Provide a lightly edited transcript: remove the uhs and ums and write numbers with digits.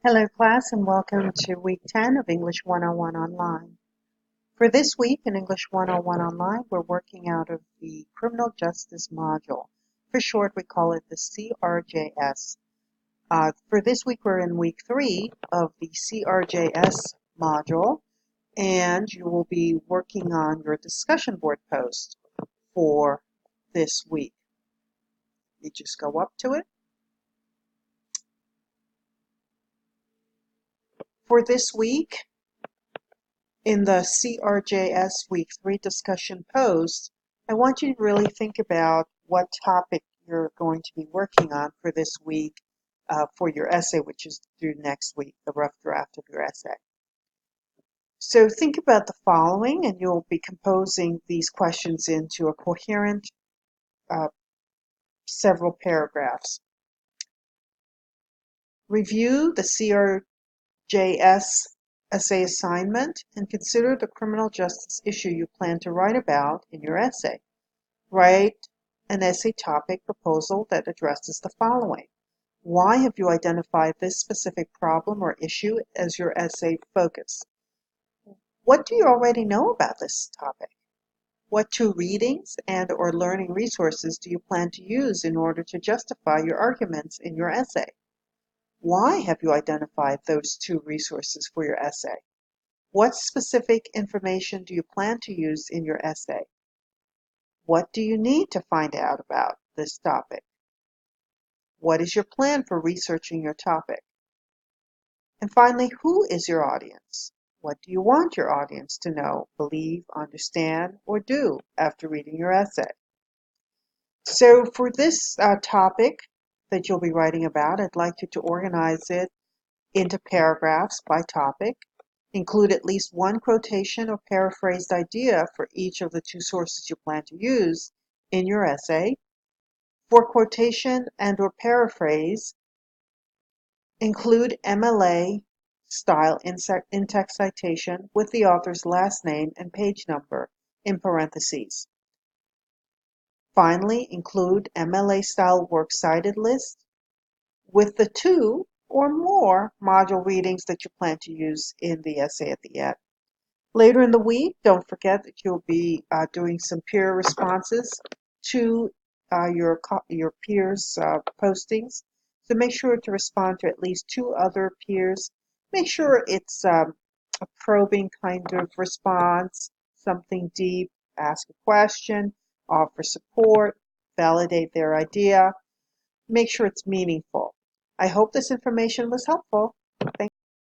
Hello class and welcome to week 10 of English 101 Online. For this week in English 101 Online, we're working out of the Criminal Justice Module. For short, we call it the CRJS. For this week, we're in week 3 of the CRJS module, and you will be working on your discussion board post for this week. You just go up to it. For this week, in the CRJS Week 3 discussion post, I want you to really think about what topic you're going to be working on for this week for your essay, which is due next week, the rough draft of your essay. So think about the following, and you'll be composing these questions into a coherent several paragraphs. Review the CRJS essay assignment and consider the criminal justice issue you plan to write about in your essay. Write an essay topic proposal that addresses the following. Why have you identified this specific problem or issue as your essay focus? What do you already know about this topic? What two readings and or learning resources do you plan to use in order to justify your arguments in your essay? Why have you identified those two resources for your essay? What specific information do you plan to use in your essay? What do you need to find out about this topic? What is your plan for researching your topic? And finally, who is your audience? What do you want your audience to know, believe, understand, or do after reading your essay? So for this topic that you'll be writing about, I'd like you to organize it into paragraphs by topic. Include at least one quotation or paraphrased idea for each of the two sources you plan to use in your essay. For quotation and or paraphrase, include MLA style in-text citation with the author's last name and page number in parentheses. Finally, include MLA style works cited list with the two or more module readings that you plan to use in the essay at the end. Later in the week, don't forget that you'll be doing some peer responses to your peers' postings. So make sure to respond to at least two other peers. Make sure it's a probing kind of response, something deep, ask a question, offer support, validate their idea. Make sure it's meaningful. I hope this information was helpful.